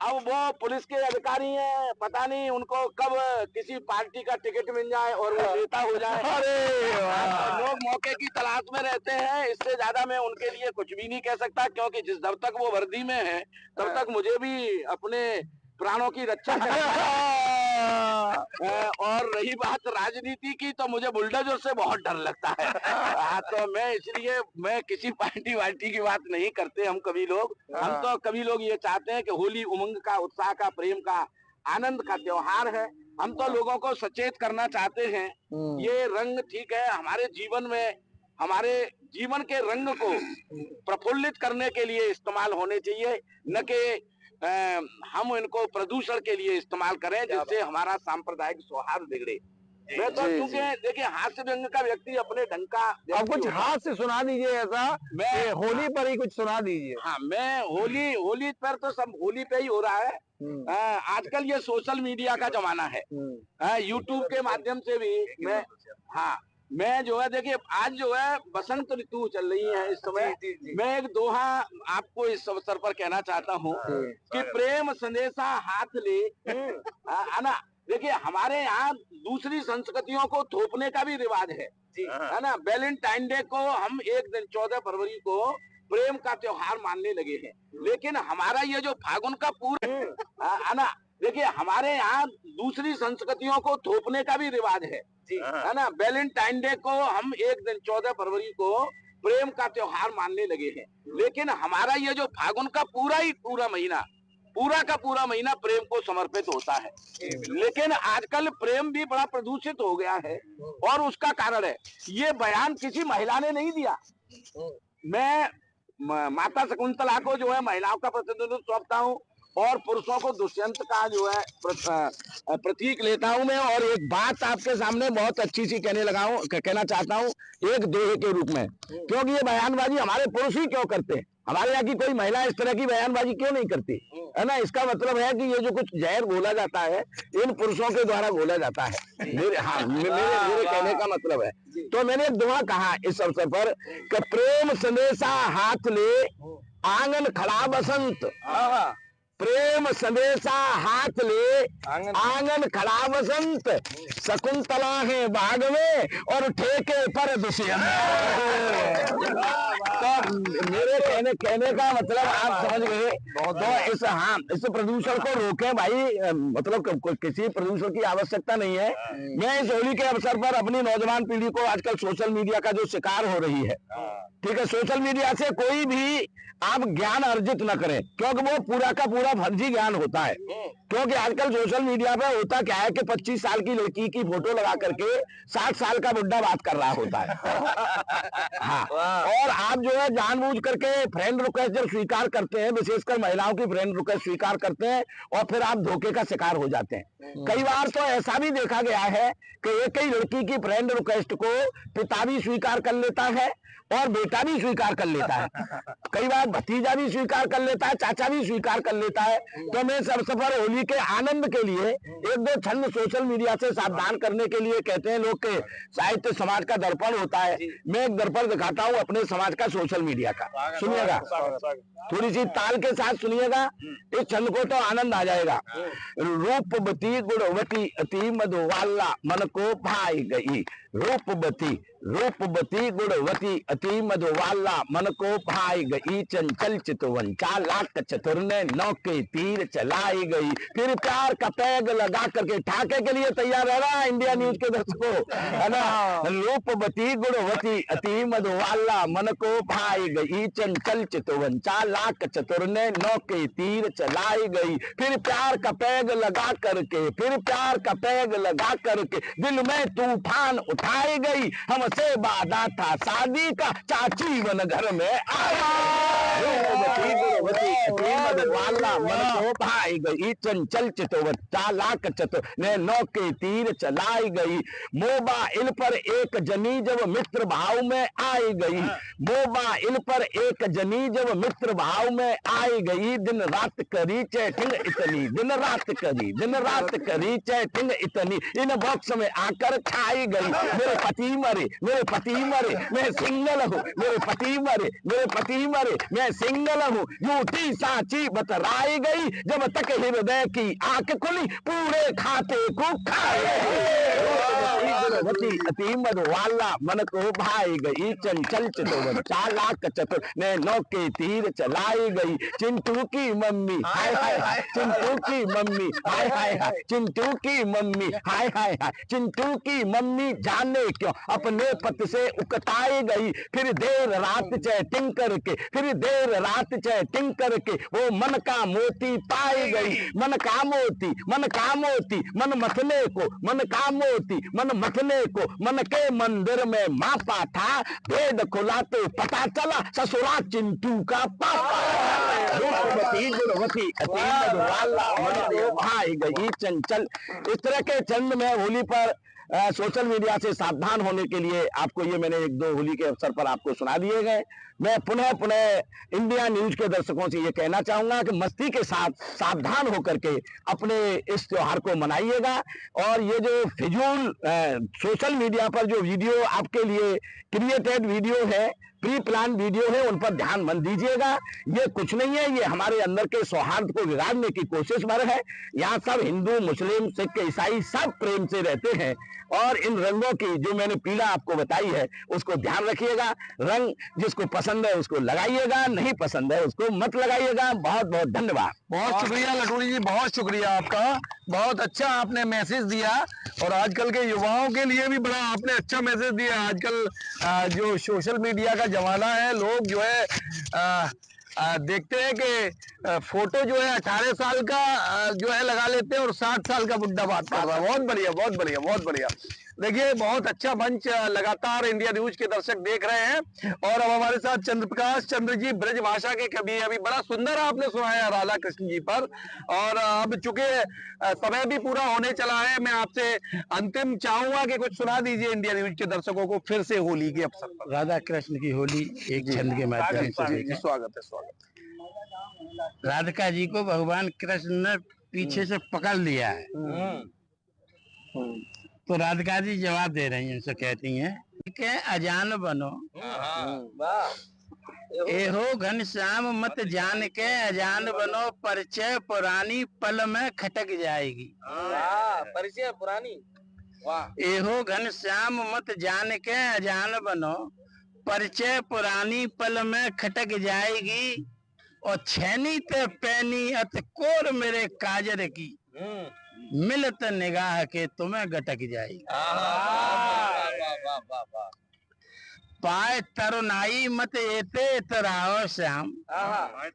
अब वो पुलिस के अधिकारी हैं, पता नहीं उनको कब किसी पार्टी का टिकट मिल जाए और वो नेता हो जाए।
अरे वाह।
लोग मौके की तलाश में रहते हैं। इससे ज्यादा मैं उनके लिए कुछ भी नहीं कह सकता, क्योंकि जब तक वो वर्दी में है तब तक मुझे भी अपने प्राणों की रक्षा और रही बात राजनीति की तो मुझे बुलडोजर से बहुत डर लगता है। तो मैं इसलिए मैं किसी पार्टी वार्टी की बात नहीं करते हम कभी लोग। हम तो कभी लोग ये चाहते हैं कि होली उमंग का, उत्साह का, प्रेम का, आनंद का त्योहार है। हम तो लोगों को सचेत करना चाहते हैं। ये रंग ठीक है, हमारे जीवन में, हमारे जीवन के रंग को प्रफुल्लित करने के लिए इस्तेमाल होने चाहिए, न कि हम इनको प्रदूषण के लिए इस्तेमाल करें जिससे हमारा सांप्रदायिक सौहार्द बिगड़े। मैं तो क्योंकि देखिए हास्य व्यंग का व्यक्ति अपने ढंग का।
अब कुछ हाथ से सुना दीजिए ऐसा, मैं होली पर ही कुछ सुना दीजिए।
हाँ, मैं होली पर तो सब होली पे ही हो रहा है। आजकल ये सोशल मीडिया का जमाना है। यूट्यूब के माध्यम से भी मैं जो है, देखिए आज जो है बसंत ऋतु चल रही है इस समय। मैं एक दोहा आपको इस अवसर पर कहना चाहता हूँ कि प्रेम संदेशा हाथ ले, है ना। देखिए हमारे यहाँ दूसरी संस्कृतियों को थोपने का भी रिवाज है ना। वैलेंटाइन डे को हम एक दिन 14 फरवरी को प्रेम का त्योहार मानने लगे हैं, लेकिन हमारा ये जो फागुन का पूरा है ना, देखिए हमारे यहाँ दूसरी संस्कृतियों को थोपने का भी रिवाज है ना। वैलेंटाइन डे को हम एक दिन 14 फरवरी को प्रेम का त्योहार मानने लगे हैं, लेकिन हमारा ये जो फागुन का पूरा महीना प्रेम को समर्पित होता है। लेकिन आजकल प्रेम भी बड़ा प्रदूषित हो गया है और उसका कारण है, ये बयान किसी महिला ने नहीं दिया। मैं माता शकुंतला को जो है महिलाओं का प्रतिनिधित्व सौंपता हूँ और पुरुषों को दुष्यंत का जो है प्रतीक लेता हूं मैं। और एक बात आपके सामने बहुत अच्छी सी कहना चाहता हूं एक दोहे के रूप में, क्योंकि ये बयानबाजी हमारे पुरुष ही क्यों करते हैं, हमारे यहाँ की कोई महिला इस तरह की बयानबाजी क्यों नहीं करती है ना। इसका मतलब है कि ये जो कुछ जहर घोला जाता है इन पुरुषों के द्वारा घोला जाता है। मेरे कहने का मतलब है। तो मैंने एक दोहा कहा इस अवसर पर कि प्रेम संदेशा हाथ ले आंगन खड़ा बसंत। प्रेम संदेशा हाथ ले आंगन खड़ा बसंत, शकुंतला है बाग में और ठेके पर दुष्यंत। तो मेरे कहने का मतलब आप समझ गए। तो इस प्रदूषण को रोकें भाई, मतलब किसी प्रदूषण की आवश्यकता नहीं है। मैं इस होली के अवसर पर अपनी नौजवान पीढ़ी को, आजकल सोशल मीडिया का जो शिकार हो रही है, ठीक है, सोशल मीडिया से कोई भी आप ज्ञान अर्जित न करें, क्योंकि वो पूरा का पूरा फर्जी ज्ञान होता है। क्योंकि आजकल सोशल मीडिया पे होता क्या है कि 25 साल की लड़की की फोटो लगा करके 60 साल का बुड्ढा बात कर रहा होता है। हाँ, और आप जो है जानबूझ करके फ्रेंड रिक्वेस्ट जब स्वीकार करते हैं, विशेषकर महिलाओं की फ्रेंड रिक्वेस्ट स्वीकार करते हैं और फिर आप धोखे का शिकार हो जाते हैं। कई बार तो ऐसा भी देखा गया है कि एक ही लड़की की फ्रेंड रिक्वेस्ट को पिता भी स्वीकार कर लेता है और बेटा भी स्वीकार कर लेता है, कई बार भतीजा भी स्वीकार कर लेता है, चाचा भी स्वीकार कर लेता है। तो मैं सब सफर होली के आनंद के लिए एक दो छंद सोशल मीडिया से सावधान करने के लिए कहते हैं लोग के साहित्य समाज का दर्पण होता है। मैं एक दर्पण दिखाता हूँ अपने समाज का, सोशल मीडिया का। सुनिएगा, थोड़ी सी ताल के साथ सुनिएगा, इस छंद को तो आनंद आ जाएगा। रूपवती गुणवती अति मधुवाला मन को भाई गई, रूपवती रूपवती गुणवती अति मधुवाला मन को भाई गई चंचल चितवन चालाक चतुर ने नौ के तीर चलाई गई। फिर प्यार का पैग लगा करके ठाके के लिए तैयार है ना इंडिया न्यूज के दर्शकों, है ना। रूपवती गुणवती अति मधुवाला मन को भाई गई चंचल चितवन चालाक चतुर ने नौ के तीर चलाई गई। फिर प्यार का पैग लगा करके, फिर प्यार का पैग लगा करके दिल में तूफान उठाई गई। हमसे वादा था शादी का चाची वन घर में वाला मन को भाई गई चंचल चितवन चालाक चतुर ने नौ के तीर चलाई गई। मोबाइल पर एक जनी जब मित्र भाव में आई गई, मोबाइल पर एक जनी जब मित्र भाव में आई गई। दिन रात करी चैटिंग इतनी, दिन रात करी चैटिंग इतनी, इन बॉक्स में आकर छाई गई। मेरे पति मरे, मेरे पति मरे, मैं सिंगल हूँ, मेरे पति मरे, मेरे पति मरे, मैं सिंगल हूँ। झूठी साची बतराई गई, जब तक हृदय की आंख खुली पूरे खाते को खाए। अति मधुवाला मन को भाई गई चंचल चितवन चालाक चतुर ने नौ के तीर चलाई गई। चिंटू की मम्मी हाय हाय हाय, चिंटू की मम्मी हाय हाय हाय, चिंटू की मम्मी हाय हाय हाय, चिंटू की मम्मी जाने क्यों अपने पति से उकताई गई। फिर देर रात चैटिंग करके, फिर देर रात चैटिंग करके वो मन का मोती पाई गई। मन का मोती, मन का मोती, मन मथने को, मन का मोती, मन मथने को मन के मंदिर में मापा था। भेद खुला तो पता चला ससुरा चिंटू का पापा। रूपवती गुणवती अति मधुवाला मन को भाई गई चंचल। इस तरह के चंद में होली पर सोशल मीडिया से सावधान होने के लिए आपको ये मैंने एक दो होली के अवसर पर आपको सुना दिए गए। मैं पुनः पुनः इंडिया न्यूज के दर्शकों से ये कहना चाहूंगा कि मस्ती के साथ सावधान होकर के अपने इस त्योहार को मनाइएगा। और ये जो फिजूल सोशल मीडिया पर जो वीडियो आपके लिए क्रिएटेड वीडियो है, प्री प्लान वीडियो है, उन पर ध्यान मत दीजिएगा। ये कुछ नहीं है, ये हमारे अंदर के सौहार्द को बिगाड़ने की कोशिश भर है। यहाँ सब हिंदू, मुस्लिम, सिख, ईसाई सब प्रेम से रहते हैं। और इन रंगों की जो मैंने पीड़ा आपको बताई है उसको ध्यान रखिएगा। रंग जिसको पसंद है उसको लगाइएगा, नहीं पसंद है उसको मत लगाइएगा। बहुत बहुत धन्यवाद।
बहुत शुक्रिया लटूरी जी, बहुत शुक्रिया आपका। बहुत अच्छा आपने मैसेज दिया और आजकल के युवाओं के लिए भी बड़ा आपने अच्छा मैसेज दिया। आजकल जो सोशल मीडिया का जमाना है, लोग जो है देखते हैं कि फोटो जो है 18 साल का जो है लगा लेते हैं और 60 साल का बुड्ढा बात कर रहा है। बहुत बढ़िया, बहुत बढ़िया, बहुत बढ़िया। देखिए बहुत अच्छा मंच लगातार इंडिया न्यूज के दर्शक देख रहे हैं। और अब हमारे साथ चंद्रप्रकाश चंद्र जी ब्रज भाषा के कवि अभी बड़ा सुंदर आपने सुनाया राधा कृष्ण जी पर। और अब चूंकि समय भी पूरा होने चला है, मैं आपसे अंतिम चाहूंगा कि कुछ सुना दीजिए इंडिया न्यूज के दर्शकों को फिर से होली के अवसर पर।
राधा कृष्ण की होली एक छंद के माध्यम से।
स्वागत है, स्वागत।
राधिका जी को भगवान कृष्ण ने पीछे से पकड़ लिया है, तो राधिका जी जवाब दे रही हैं, उनसे कहती हैं कि अजान बनो एहो घनश्याम मत जान के, अजान बनो परिचय पुरानी पल में खटक जाएगी।
परिचय पुरानी,
एहो घनश्याम मत जान के, अजान बनो परिचय पुरानी पल में खटक जाएगी। और छैनी ते पैनी अत कोर मेरे काजर की, मिलत निगाह के तुम्हें गटक जाएगी। पाए तरुणाई मत एते इतराओ श्याम, पाए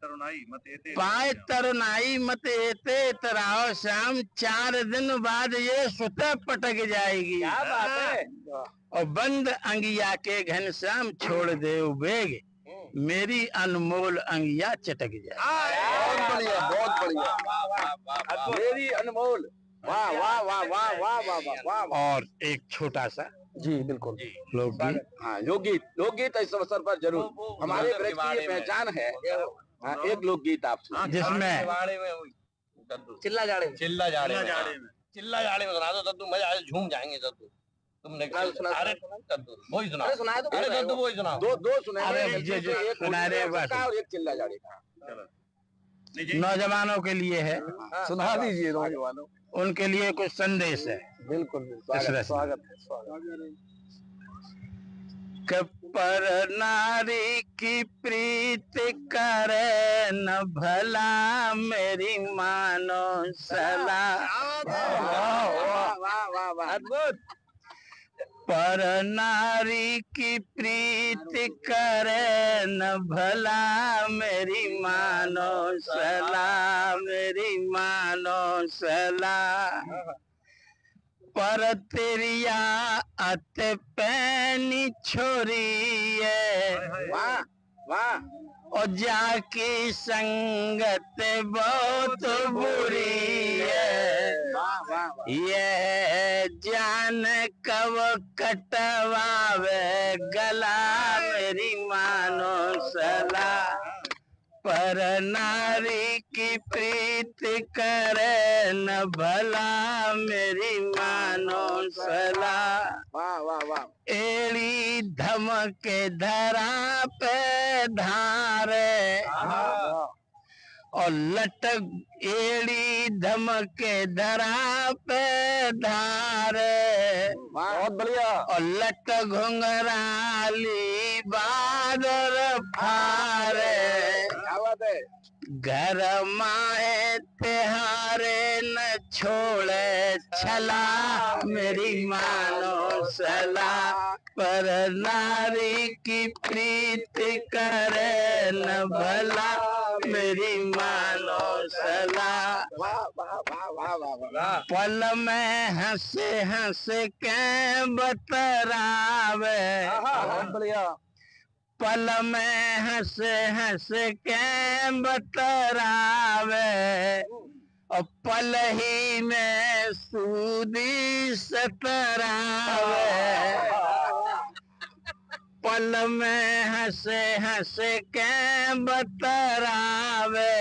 तरुणाई मत एते इतराओ श्याम, 4 दिन बाद ये सुते पटक जाएगी। और बंद अंगिया के घनश्याम छोड़ दे बेग, मेरी अनमोल अंगिया चटक जाए।
बहुत बढ़िया, बहुत बढ़िया।
मेरी अनमोल, वाह वाह वाह वाह वाह वाह वाह वाह।
और एक छोटा सा
जी बिल्कुल
लोकगीत।
हाँ, लोकगीत इस अवसर पर जरूर हमारे ब्रज की ये पहचान है। हाँ, एक लोकगीत आप
जिसमें
चिल्ला जाड़े में,
चिल्ला जाड़े में,
चिल्ला जाड़े में सुना दो दद्दू, मजा आए, झूम जाएंगे दद्दू। तुमने अरे दद्दू वही सुना,
अरे सुनाए तो,
अरे दद्दू वही सुना।
दो सुनाए,
अरे
एक
सुना रहे बस।
और एक चिल्ला जाड़े का।
नौजवानों के लिए है,
सुना दीजिए नौजवानों।
उनके लिए कुछ संदेश है।
बिल्कुल
इस रस्म।
स्वागत है, स्वागत है।
कि पर नारी की प्रीत करे न भला मेरी मानो सलाह।
अद्भुत।
पर नारी की प्रीत करे न भला मेरी मानो सलाह, मेरी मानो सलाह। पर तेरिया अत पैनी छोरी है,
वाह वाह।
और जाकी संगत बहुत बुरी है।
वाह वाह वाह।
ये जान कब कटवावे गला मेरी मानो सलाह। पर नारी की प्रीत करे न भला मेरी मानो सलाह।
वाह वाह वाह।
एड़ी धमके धरा पे धारे, और लटक एड़ी धमके धरा पे धारे,
बहुत बढ़िया।
और लट घुंघराली बादर फारे।
क्या बात है।
घर माए तिहारे न छोड़े छला मेरी मानो सलाह। पर नारी की प्रीत करे न भला मेरी मानो सलाह।
वाह वाह वाह वाह वाह वाह।
पल में हंसे हंसे के बतरावे,
बहुत बढ़िया।
पल में हंसे हंसे के बतरावे, और पल ही में सूदी सतरावे। पल में हंसे हंसे के बतरावे,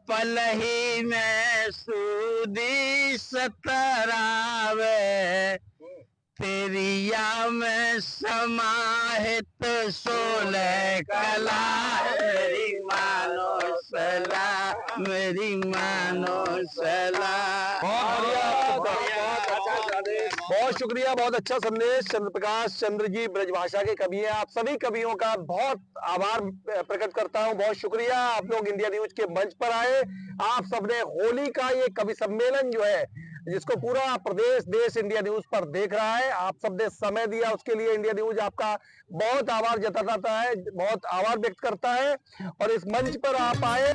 पल ही में सूदी सतरावे। तेरिया में समाहित सोलह कला मेरी मानो सलाह, मेरी मानो सलाह।
बहुत शुक्रिया, बहुत अच्छा संदेश। चंद्र प्रकाश चंद्र जी ब्रजभाषा के कवि हैं। आप सभी कवियों का बहुत आभार प्रकट करता हूं। बहुत शुक्रिया, आप लोग इंडिया न्यूज के मंच पर आए। आप सबने होली का ये कवि सम्मेलन जो है, जिसको पूरा प्रदेश देश इंडिया न्यूज पर देख रहा है, आप सबने समय दिया, उसके लिए इंडिया न्यूज आपका बहुत आभार जताता है, बहुत आभार व्यक्त करता है। और इस मंच पर आप आए।